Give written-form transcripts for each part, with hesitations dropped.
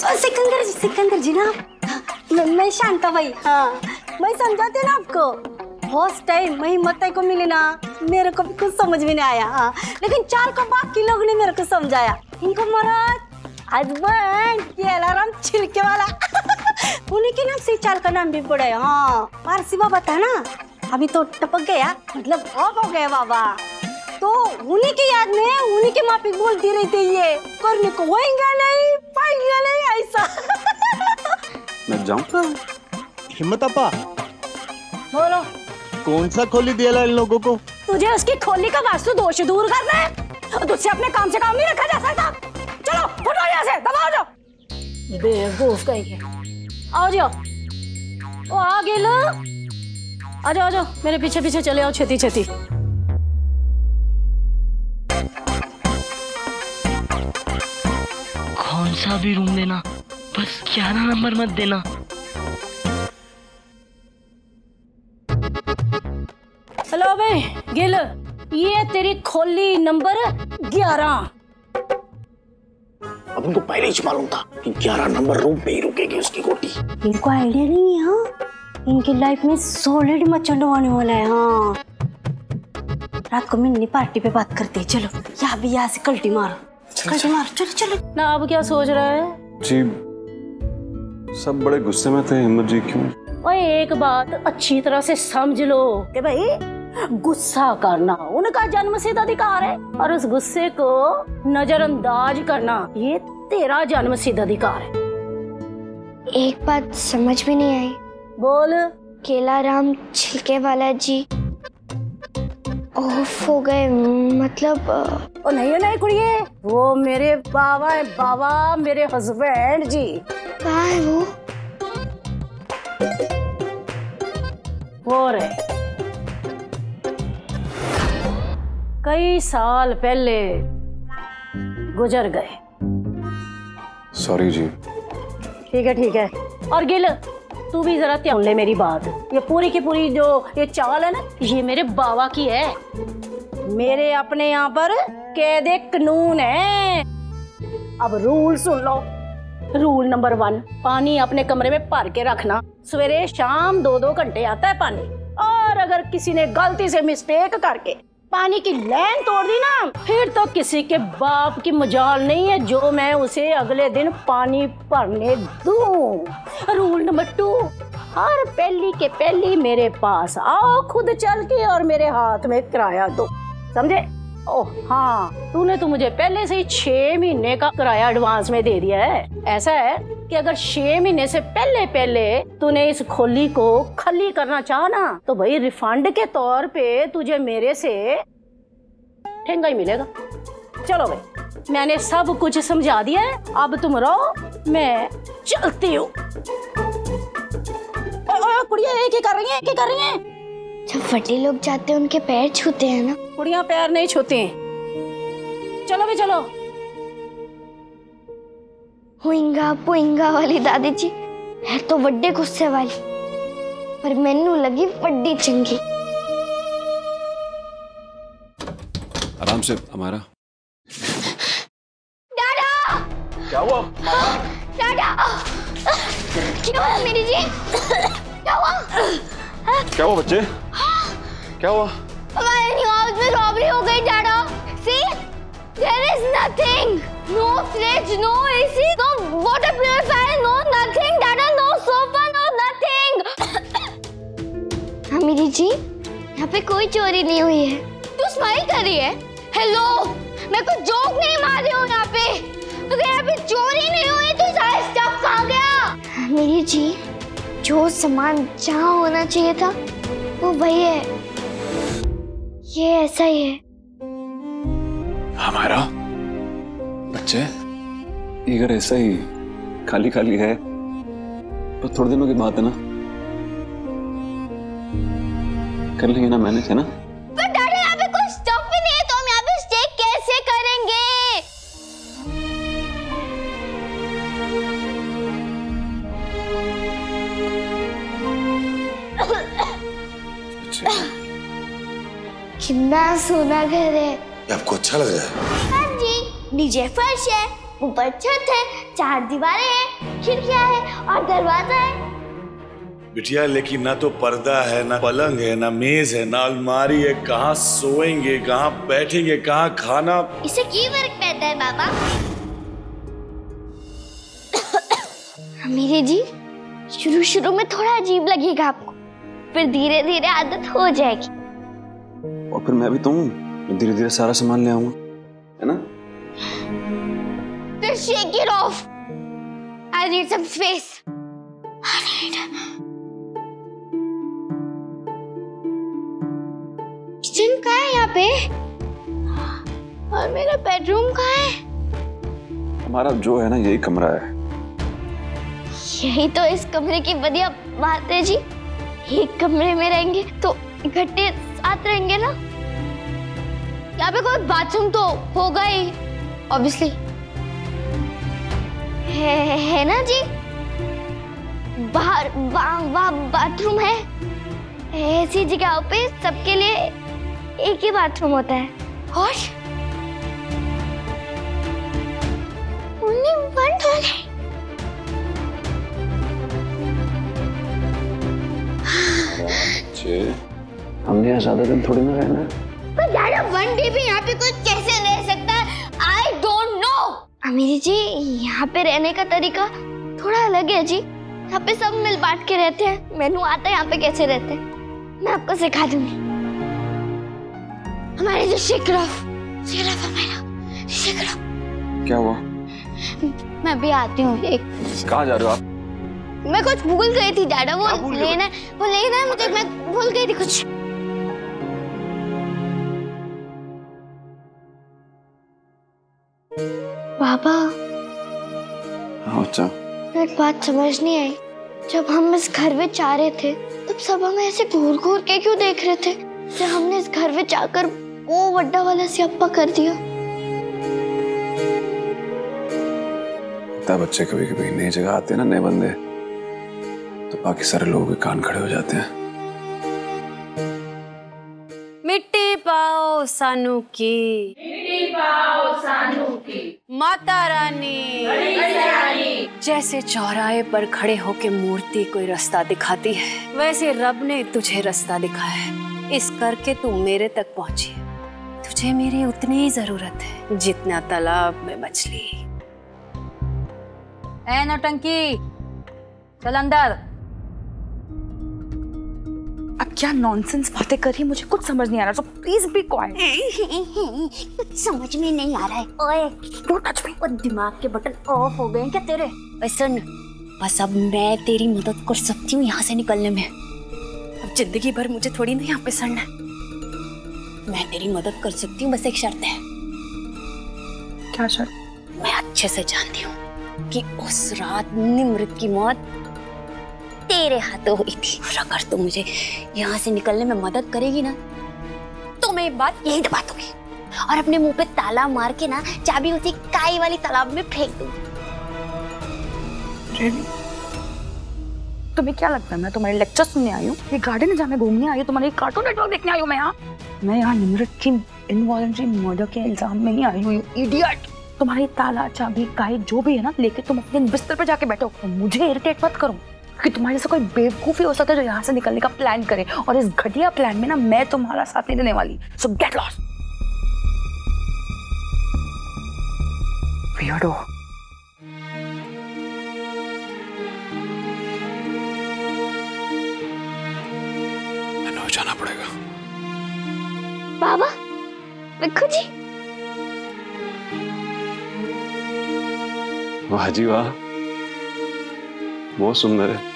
सिकंदर जी ना, मैं शांता भाई। हाँ, मैं समझाती हूँ ना आपको। फर्स्ट टाइम मैं हिम्मत को मिली ना, मेरे को भी कुछ समझ में नहीं आया। हाँ, लेकिन 4 को बाकी लोग ने मेरे को समझाया। इनको मरद हस्बैंड केलाराम छिलके वाला उन्हीं के नाम से 4 का नाम भी पड़ा है। हाँ, पारसी बाबा था ना, अभी तो टपक गया, मतलब ऑफ हो गया बाबा। तो उन्हीं की याद में उन्हीं के माफी बोलती रहती है, ये करने को होएगा नहीं, पाएगा नहीं, ऐसा। मैं जाऊं? हिम्मत अपा, बोलो। कौन सा खोली दिया इन लोगों को? तुझे उसकी खोली का वास्तु दोष दूर करना है, तुझसे अपने काम से काम नहीं रखा जा सकता। चलो उठो यहाँ से, दबाओ जाओ। बेवकूफ कहीं। आओ जाओ, ओ आ गए लो। आ जाओ, आ जाओ, मेरे पीछे पीछे चले आओ, छेती छेती। कौन सा भी रूम देना, बस 11 नंबर मत देना। हेलो भाई गिल, ये तेरी खोली नंबर 11। अब उनको पहले ही मालूम था कि 11 नंबर रूम पे ही रुकेगी उसकी गोटी। इनको आइडिया नहीं है। हाँ, इनकी लाइफ में सॉलिड मचंड होने वाला है। हाँ, रात को मिनी पार्टी पे बात करते हैं। चलो यहाँ से कल्टी मारो, कल्टी मारो, चलो चलो ना। अब क्या सोच रहा है जी? सब बड़े गुस्से में थे। हिम्मत जी क्यों? ओए, एक बात अच्छी तरह से समझ लो कि भाई गुस्सा करना उनका जन्मसिद्ध अधिकार है, और उस गुस्से को नजरअंदाज करना ये तेरा जन्मसिद्ध अधिकार है। एक बात समझ में नहीं आई। बोल। केलाराम छिलके वाला जी ऑफ हो गए, मतलब? ओ नहीं कुड़िए, वो मेरे बाबा है, बाबा मेरे हस्बैंड जी। कहाँ है वो? वो रहे कई साल पहले गुजर गए। सॉरी जी। ठीक है। और गिल, तू भी जरा ध्यान ले मेरी बात। ये पूरी की पूरी जो ये चाल है ना, ये मेरे बाबा की है। मेरे अपने यहाँ पर कैदे कानून है। अब रूल सुन लो। रूल नंबर 1, पानी अपने कमरे में भर के रखना। सवेरे शाम 2-2 घंटे आता है पानी। और अगर किसी ने गलती से मिस्टेक करके पानी की लाइन तोड़ दी ना, फिर तो किसी के बाप की मजाल नहीं है जो मैं उसे अगले दिन पानी भरने दूं। रूल नंबर 2, हर पहली के पहली मेरे पास आओ खुद चल के और मेरे हाथ में किराया दो। समझे? ओह हाँ, तूने तो मुझे पहले से ही 6 महीने का किराया एडवांस में दे दिया है। ऐसा है कि अगर 6 महीने से पहले तूने इस खोली को खाली करना चाहा ना, तो भाई रिफंड के तौर पे तुझे मेरे से ठेंगा ही मिलेगा। चलो भाई, मैंने सब कुछ समझा दिया है, अब तुम रहो, मैं चलती हूँ। कुड़िया क्या कर रही हैं? जब बड़े लोग जाते हैं उनके पैर छूते हैं ना। कुड़ियाँ पैर नहीं छूती हैं। चलो भी चलो। हुइंगा पुइंगा वाली दादी जी है तो बड़े गुस्से वाली, पर मैनू लगी बड़ी चंगी। आराम से हमारा। डाडा! क्या हुआ? डाडा! क्या हुआ मेरी जी? क्या हुआ बच्चे? क्या हुआ? हमारे न्यू हाउस में रॉबरी हो गई डाडा। See, there is nothing. No fridge, no AC, no water purifier, no nothing. Dada, no sofa, no nothing. अमीरी जी, यहाँ पे कोई चोरी नहीं हुई है। तू स्माइल कर रही है? हेलो, मैं कुछ जोक नहीं मार रही हूँ यहाँ पे। अगर यहाँ पे चोरी नहीं हुई तो सारा स्टफ कहाँ गया? अमीरी जी, जो सामान जहाँ होना चाहिए था वो वही है। ये ऐसा ही है। हमारा बच्चे, अगर ऐसा ही खाली खाली है तो थोड़े दिनों की बात है ना, कर लेंगे ना मैनेज, है ना? पर डैडी यहाँ पे कोई स्टफ ही नहीं है, तो हम यहाँ पे स्टे कैसे करेंगे? कितना सोना घर है। आपको अच्छा लग रहा है? हाँ जी, नीचे फर्श है, ऊपर छत है, 4 दीवारें हैं, खिड़कियां हैं और दरवाजा है। बिटिया लेकिन ना तो पर्दा है, ना पलंग है, ना मेज है, ना अलमारी है। कहाँ सोएंगे, कहाँ बैठेंगे, कहाँ खाना? इससे की फर्क पड़ता है बाबा? मेरे जी, शुरू में थोड़ा अजीब लगेगा आपको, फिर धीरे धीरे आदत हो जाएगी। और फिर मैं भी तो हूँ, धीरे धीरे सारा सामान ले आऊंगा, है ना? Just shake it off. I need some space. Kitchen कहाँ है यहाँ पे? और मेरा बेडरूम कहाँ है? हमारा जो है ना यही कमरा है। यही तो इस कमरे की बढ़िया बात है जी। एक कमरे में रहेंगे तो इकट्ठे साथ रहेंगे ना। यहाँ पे कोई बाथरूम तो होगा ही, ऑब्वियसली है ना जी? बाहर बाथरूम है। ऐसी जगहों पे सबके लिए एक ही बाथरूम होता है। और only one toilet। हमने यहाँ ज्यादा दिन थोड़ी ना रहना है। पर दादा 1 डे भी यहाँ पे कोई कैसे रह सकता है? I don't know। अमीरी जी, यहाँ पे रहने का तरीका थोड़ा अलग है जी। यहाँ पे सब मिल बांट के रहते हैं। मैंने आता है यहाँ पे कैसे रहते हैं, मैं आपको सिखा दूंगी। हमारे जो शेखरफ क्या हुआ? मैं भी आती हूँ। एक कहाँ जा रहे हो आप? मैं कुछ भूल गई थी दादा, वो लेना है मुझे, मैं भूल गई थी कुछ। पापा, हाँ बच्चा। एक बात समझ नहीं आई। जब हम इस घर में जा रहे थे तब सब हमें ऐसे घूर घूर के क्यों देख रहे थे? जब हमने इस घर में जाकर वो बड्डा वाला सियाप्पा कर दिया। बच्चे कभी कभी नई जगह आते हैं ना, नए बंदे, तो बाकी सारे लोगों के कान खड़े हो जाते हैं। मिट्टी पाओ सानू की, माता रानी, जैसे चौराहे पर खड़े होके मूर्ति कोई रास्ता दिखाती है, वैसे रब ने तुझे रास्ता दिखाया है। इस करके तू मेरे तक पहुंची। तुझे मेरी उतनी जरूरत है जितना तालाब में मछली। ए नौटंकी, चल अंदर। अब क्या नॉनसेंस बातें कर रही है, मुझे कुछ समझ नहीं आ रहा, सो प्लीज बी क्वाइट। कुछ समझ में नहीं आ रहा है। ओए, डोंट टच मी। और दिमाग के बटन ऑफ हो गए क्या तेरे? सुन, बस अब मैं तेरी मदद कर सकती हूँ यहाँ से निकलने में। अब जिंदगी भर मुझे थोड़ी ना यहाँ पे सड़ना है। मैं तेरी मदद कर सकती हूँ, बस एक शर्त है। क्या शर्त? मैं अच्छे से जानती हूँ कि उस रात निमृत की मौत तेरे हाथों हुई थी। और अगर तू मुझे यहाँ से निकलने में मदद करेगी ना, तो मैं एक बात यही दबा दूंगी और अपने मुंह पे ताला मार के ना चाबी उसी काई वाली तालाब में फेंक दूंगी। तुम्हें क्या लगता है मैं तुम्हारे लेक्चर सुनने आई हूँ? ये गार्डन है जहाँ मैं घूमने आई हूँ, तुम्हारे कार्टून नेटवर्क देखने आई हूँ। मैं यहाँ निमृत की इनवॉलंटरी मर्डर के इल्जाम में ही आई हूँ। इडियट! तुम्हारी ताला चाबी काई जो भी है ना, लेके तुम अपने बिस्तर पे जाके बैठो। मुझे इरिटेट मत करो कि तुम्हारे से कोई बेवकूफी हो सकता है जो यहाँ से निकलने का प्लान करे, और इस घटिया प्लान में ना मैं तुम्हारा साथ नहीं देने वाली। सो गेट लॉस्ट। वियर्डो। मैंने जाना पड़ेगा। बाबा, रखो जी। वाह जी वाह, बहुत सुंदर है।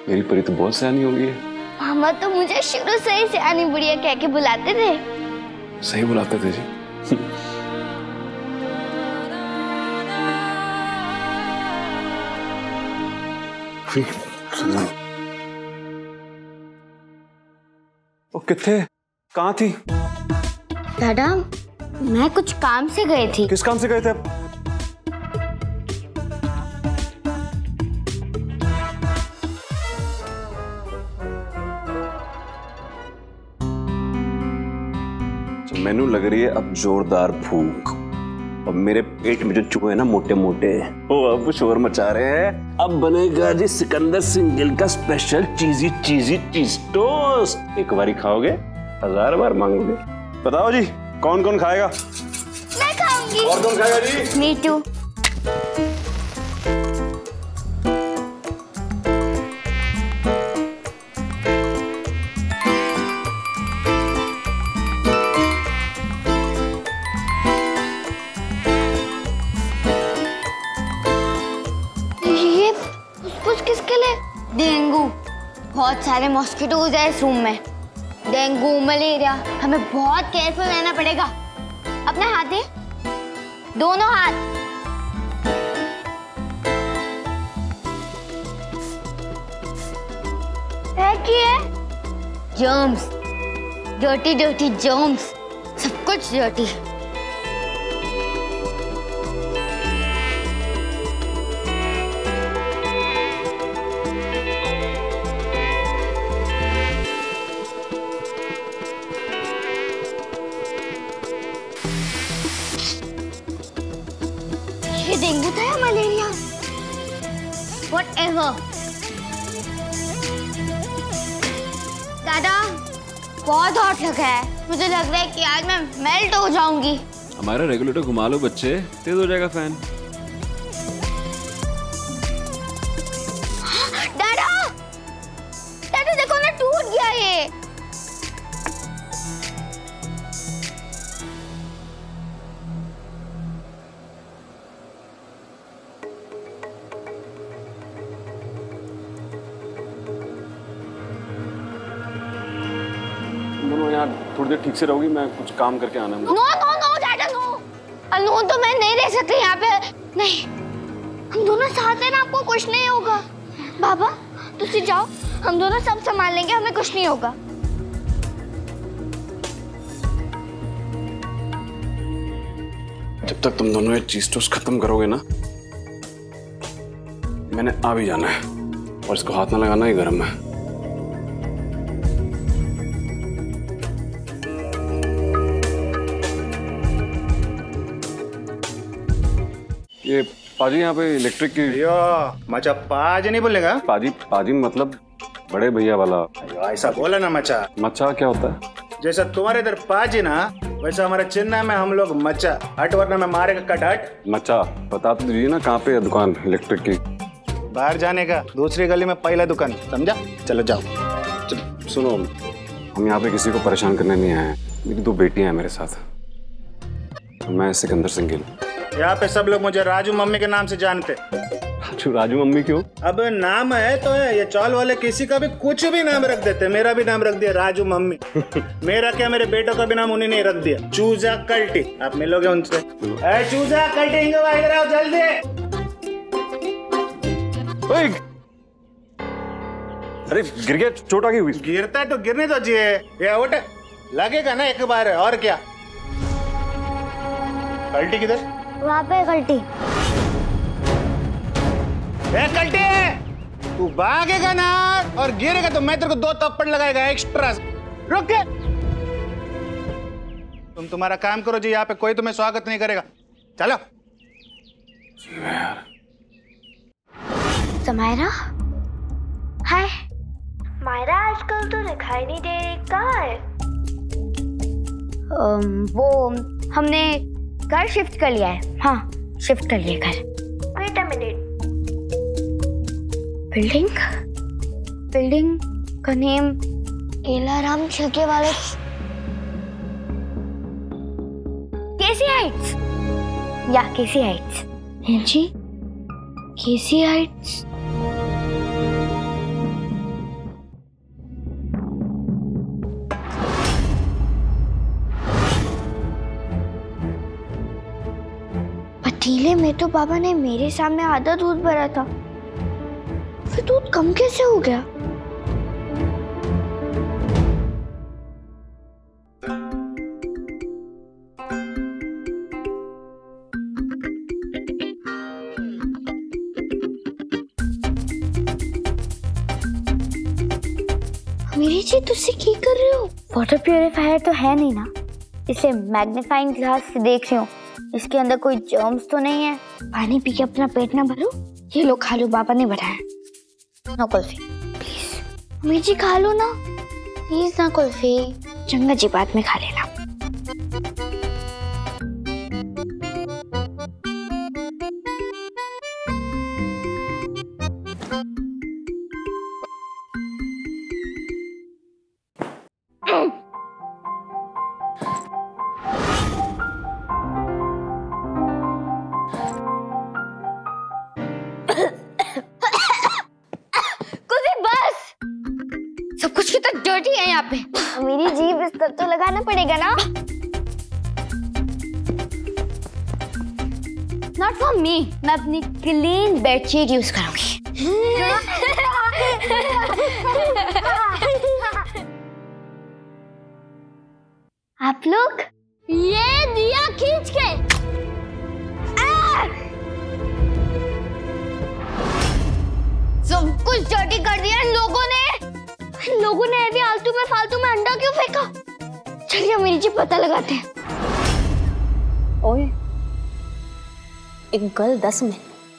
मेरी परी तो बहुत सयानी हो गई है। मामा तो मुझे शुरू से ही सयानी बुढ़िया कह के बुलाते थे। सही बुलाते थे जी। ओ किथे, कहाँ थी? दादा, मैं कुछ काम से गई थी। किस काम से गए थे? मैनू लग रही है अब जोरदार भूख। और मेरे पेट में जो चूहे हैं ना मोटे मोटे, वो अब शोर मचा रहे हैं। अब बनेगा जी सिकंदर सिंह गिल का स्पेशल चीजी चीजी चीज टोस्ट। एक बारी खाओगे 1000 बार मांगोगे। बताओ जी कौन कौन खाएगा? मैं खाऊंगी। और कौन खाएगा जी? मी टू। ये फुसफुस किसके लिए? डेंगू। बहुत सारे मॉस्किटोज है इस रूम में। डेंगू मलेरिया, हमें बहुत केयरफुल रहना पड़ेगा। अपने हाथ दे, दोनों हाथ। है कि है जर्म्स, डर्टी डर्टी जर्म्स, सब कुछ डर्टी। डेंगू था या मलेरिया? Whatever. दादा बहुत हॉट लगा है, मुझे लग रहा है कि आज मैं मेल्ट हो जाऊंगी। हमारा रेगुलेटर घुमा लो बच्चे, तेज हो जाएगा फैन। दादा दादा देखो ना, टूट गया ये। दोनों यहाँ थोड़ी देर ठीक से रहोगी, मैं कुछ काम करके आना है। नो नो नो दादा नो, नो तो मैं नहीं रह सकती यहाँ पे। नहीं, हम दोनों साथ हैं ना, आपको कुछ नहीं होगा। बाबा तुसी जाओ, हम दोनों सब संभाल लेंगे, हमें कुछ नहीं होगा। जब तक तुम दोनों ये चीज टोस्ट खत्म करोगे ना, मैंने आ भी जाना है। और इसको हाथ ना लगाना, ही गर्म है। ये पाजी यहाँ पे इलेक्ट्रिक की। यो मचा पाज नहीं बोलेगा? पाजी पाजी मतलब बड़े भैया वाला। ऐसा बोला ना मचा। मचा क्या होता है? जैसा तुम्हारे इधर पाजी ना, वैसा हमारे चेन्नई में हम लोग मचा। हट वरना मैं मारेगा कट हट। मचा बता तो दीजिए ना, कहाँ पे है दुकान इलेक्ट्रिक की? बाहर जाने का दूसरी गली में पहला दुकान, समझा? चलो जाओ। सुनो, हम यहाँ पे किसी को परेशान करने नहीं आए हैं। मेरी 2 बेटियां हैं मेरे साथ। मैं सिकंदर सिंह गिल। यहाँ पे सब लोग मुझे राजू मम्मी के नाम से जानते। राजू मम्मी क्यों? अब नाम है तो है, ये चौल वाले किसी का भी कुछ भी नाम रख देते। मेरा भी नाम रख दिया राजू मम्मी। मेरा क्या, मेरे बेटों का भी नाम उन्हीं ने रख दिया, चूजा कल्टी। आप मिलोगे उनसे। चूजा कल्टी इधर आओ जल्दी। अरे गिर गया, चोट आ गई हुई। गिरता है तो गिरने तो जिए, ये उठ लगेगा ना एक बार, और क्या। कल्टी किधर? वहाँ पे कल्टी। कल्टी तू भागेगा ना और गिरेगा तो मैं तेरे को 2 थप्पड़ लगाएगा एक्स्ट्रा। रुक के। तुम तुम्हारा काम करो जी, यहाँ पे कोई तुम्हें स्वागत नहीं करेगा। चलो। समायरा, हाय। मायरा आजकल तो दिखाई नहीं दे रही, कहाँ है? वो हमने घर शिफ्ट कर लिया है। हाँ, शिफ्ट कर लिया घर। Wait a minute. बिल्डिंग का नेम केलाराम छके वाले केसी हाइट्स। या केसी हाइट्स। जी केसी हाइट्स। पतीले में तो पापा ने मेरे सामने आधा दूध भरा था, फिर दूध कम कैसे हो गया? मेरी जी तुझसे क्या कर रहे हो? वाटर प्यूरिफायर तो है नहीं ना, इसलिए मैग्नीफाइंग ग्लास से देख रही हूँ। इसके अंदर कोई जर्म्स तो नहीं है। पानी पी के अपना पेट ना भरो। ये लो खा लो, पापा ने बताया। ना कुल्फी प्लीज। अम्मी जी खा लो ना प्लीज ना कुल्फी। चंगा जी बाद में खा लेना। सब कुछ कितना डर्टी है यहाँ पे। मेरी जीभ इस तर तो लगाना पड़ेगा ना। नॉट फॉर मी, मैं अपनी क्लीन बेडशीट यूज करूंगी। आप लोग ये दिया खींच के सब कुछ डर्टी कर दिया इन लोगों ने अभी फालतू में अंडा क्यों फेंका? चलिए मेरी जी पता लगाते हैं। ओए एक गल 10 में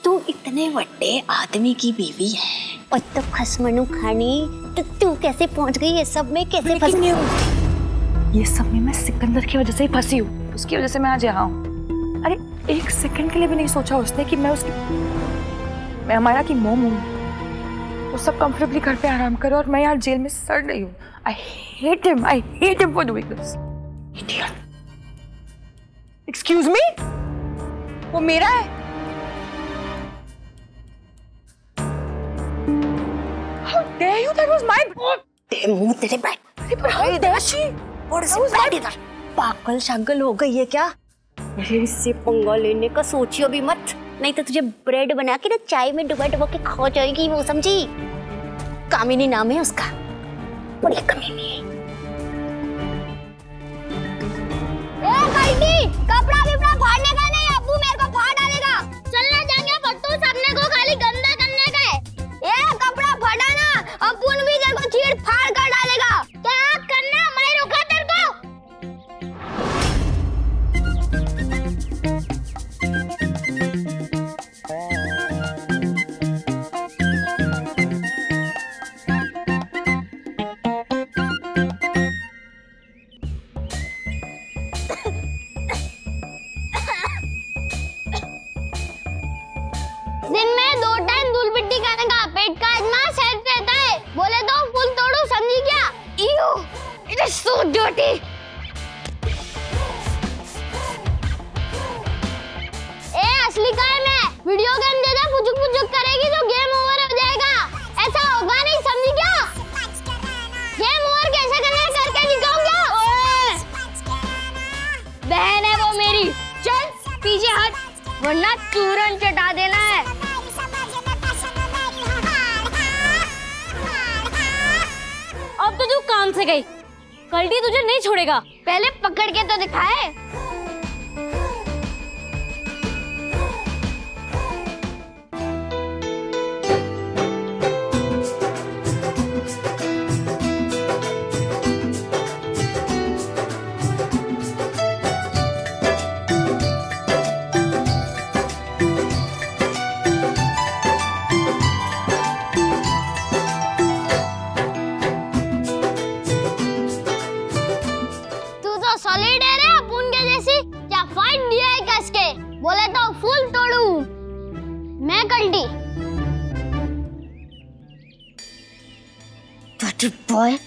तू इतने बड़े आदमी की बीवी है और तो खसमनु खानी, तो तू कैसे पहुंच गई ये सब में? कैसे फंस गई? ये सब में मैं सिकंदर की वजह से ही फंसी हूँ। उसकी वजह से मैं आज यहाँ हूँ। अरे एक सेकंड के लिए भी नहीं सोचा उसने कि मैं अमाया की मोम हूँ। वो सब कंफर्टेबली घर पे आराम करे और मैं यहाँ जेल में सड़ रही हूँ। I hate him for doing this. Idiot. Excuse me? वो मेरा है। How dare you? That was my boat. तेरे मुंह तेरे बैठ। But how dare she? और से बैठ इधर। पागल शागल हो गई है क्या? अरे इससे पंगा लेने का सोचियो भी मत, नहीं तो तुझे ब्रेड बना के ना चाय में डुबा के खा जाएगी वो, समझी? कामिनी नाम है उसका, बड़ी कमीनी है। कपड़ा विपड़ा फाड़ने का नहीं, अब्बू मेरे को फाड़ डालेगा। चलना जाएंगे फट्टू, सबने को खाली गंदा करने का है। ये कपड़ा फटा ना अब्बू भी तेरे को चीड़ फाड़ कर डालेगा। क्या करना मैं रुका तेरे को। दिन में 2 टाइम धूल मिट्टी खाने का पेट का इतना सेट रहता है। बोले तो फूल तोड़ो, समझी क्या? Ew, it is so dirty. ए असली का है मैं। वीडियो गेम दे दे, पुचुक करेगी तो गेम ओवर हो जाएगा। ऐसा होगा नहीं, समझी क्या? गेम ओवर कैसे करना करके दिखाऊं क्या? बहन है वो मेरी। चल पीछे हट वरना चूरन चटा देना है। अब तो तू कान से गई, कल्टी तुझे नहीं छोड़ेगा। पहले पकड़ के तो दिखाए। सॉलिड है रे अपुन के जैसी। क्या फाइट दिया है कस के? बोले तो फूल तोड़ू मैं कल्टी। Dirty boy.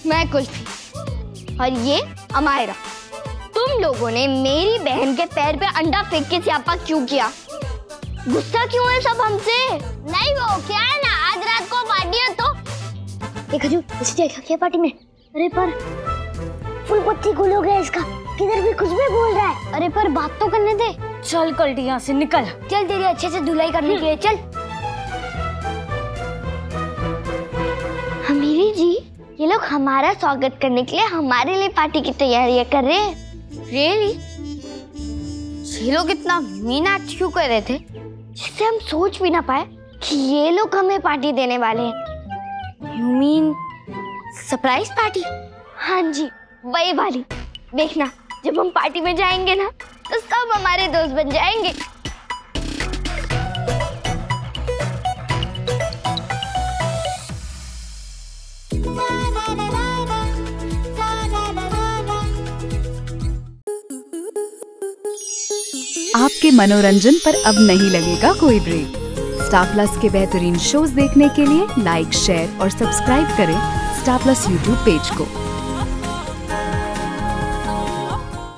मैं कुल्फी और ये अमायरा। तुम लोगों ने मेरी बहन के पैर पे अंडा फेंक के स्यापा क्यों किया? गुस्सा क्यों है सब हमसे? नहीं वो क्या है ना, आज रात को पार्टी है तो एक खजूर क्या पार्टी में? अरे पर फुल पत्ती गुल हो गया इसका, किधर भी कुछ भी बोल रहा है। अरे पर बात तो करने दे। चल कल्टी यहाँ से निकल। चल तेरी अच्छे से धुलाई करने के लिए चल। अमीरी जी ये लोग हमारा स्वागत करने के लिए हमारे लिए पार्टी की तैयारियां कर रहे हैं। रियली? ये लोग इतना मीन एक्ट क्यों कर रहे थे जिससे हम सोच भी ना पाए कि ये लोग हमें पार्टी देने वाले हैं? You mean surprise party? हाँ जी वही वाली। देखना जब हम पार्टी में जाएंगे ना तो सब हमारे दोस्त बन जाएंगे। आपके मनोरंजन पर अब नहीं लगेगा कोई ब्रेक। स्टार प्लस के बेहतरीन शोज देखने के लिए लाइक, शेयर और सब्सक्राइब करें स्टार प्लस यूट्यूब पेज को।